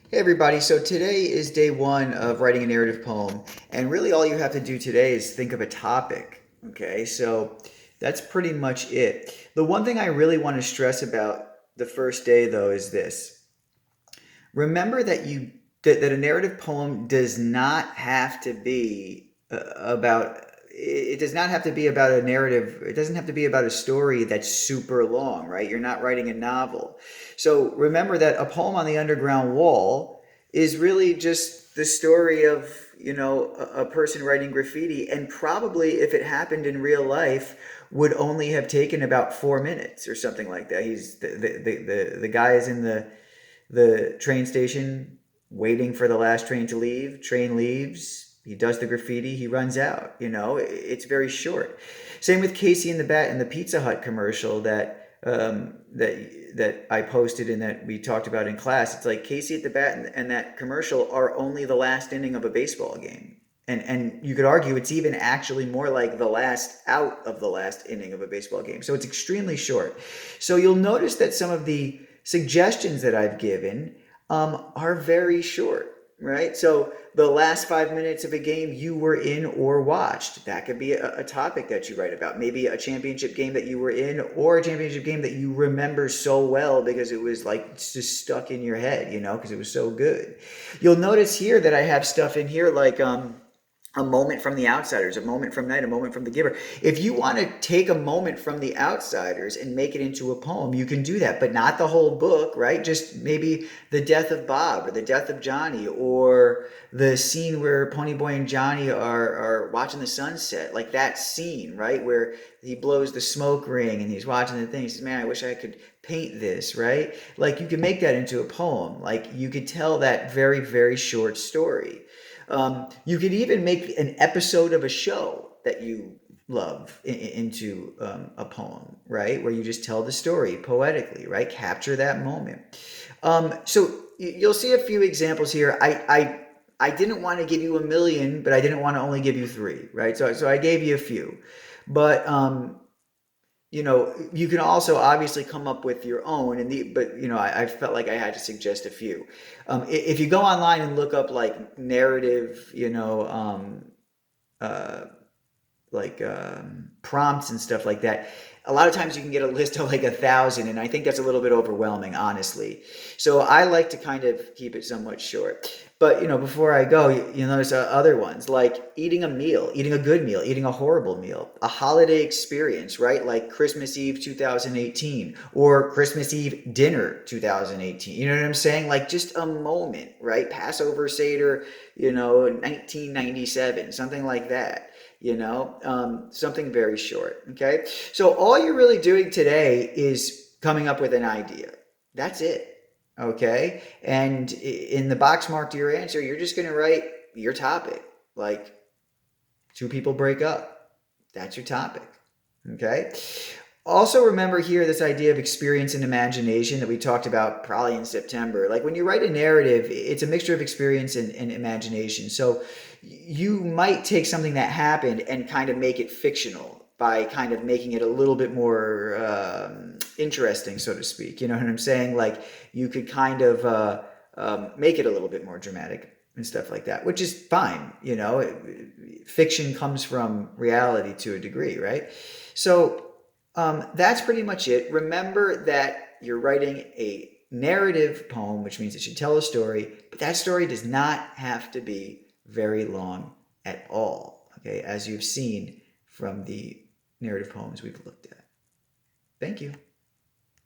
Hey everybody, so today is day one of writing a narrative poem, and really all you have to do today is think of a topic. Okay, so that's pretty much it. The one thing I really want to stress about the first day though is this. Remember that a narrative poem does not have to be about it does not have to be about a narrative. It doesn't have to be about a story that's super long, right? You're not writing a novel. So remember that a poem on the underground wall is really just the story of, a person writing graffiti, and probably if it happened in real life would only have taken about 4 minutes or something like that. He's the guy is in the train station waiting for the last train to leave. Train leaves, he does the graffiti, he runs out. It's very short. Same with Casey and the Bat in the Pizza Hut commercial that I posted and that we talked about in class. It's like Casey at the Bat and that commercial are only the last inning of a baseball game. And you could argue it's even actually more like the last out of the last inning of a baseball game. So it's extremely short. So you'll notice that some of the suggestions that I've given are very short, right? So the last 5 minutes of a game you were in or watched, that could be a topic that you write about. Maybe a championship game that you were in or a championship game that you remember so well because it was like just stuck in your head, because it was so good. You'll notice here that I have stuff in here like a moment from the outsiders, a moment from night, a moment from the giver. If you want to take a moment from the outsiders and make it into a poem, you can do that, but not the whole book, right? Just maybe the death of Bob or the death of Johnny or the scene where Ponyboy and Johnny are watching the sunset, like that scene, right? Where he blows the smoke ring and he's watching the thing. He says, man, I wish I could paint this, right? Like you can make that into a poem. Like you could tell that very, very short story. You could even make an episode of a show that you love into a poem, right? Where you just tell the story poetically, right? Capture that moment. So you'll see a few examples here. I didn't want to give you a million, but I didn't want to only give you three, right? So I gave you a few, but you can also obviously come up with your own, but I felt like I had to suggest a few. If you go online and look up like narrative, uh, like prompts and stuff like that, a lot of times you can get a list of like 1,000, and I think that's a little bit overwhelming, honestly. So I like to kind of keep it somewhat short. But before I go, you'll notice other ones like eating a meal, eating a good meal, eating a horrible meal, a holiday experience, right? Like Christmas Eve 2018 or Christmas Eve dinner 2018. You know what I'm saying? Like just a moment, right? Passover Seder, 1997, something like that. Something very short. Okay. So all you're really doing today is coming up with an idea. That's it. Okay. And in the box marked to your answer, you're just going to write your topic. Like two people break up. That's your topic. Okay. Also, remember here this idea of experience and imagination that we talked about probably in September. Like when you write a narrative, it's a mixture of experience and imagination. So you might take something that happened and kind of make it fictional by kind of making it a little bit more interesting, so to speak. You know what I'm saying? Like you could kind of make it a little bit more dramatic and stuff like that, which is fine. Fiction comes from reality to a degree, right? So that's pretty much it. Remember that you're writing a narrative poem, which means it should tell a story, but that story does not have to be very long at all, okay, as you've seen from the narrative poems we've looked at. Thank you.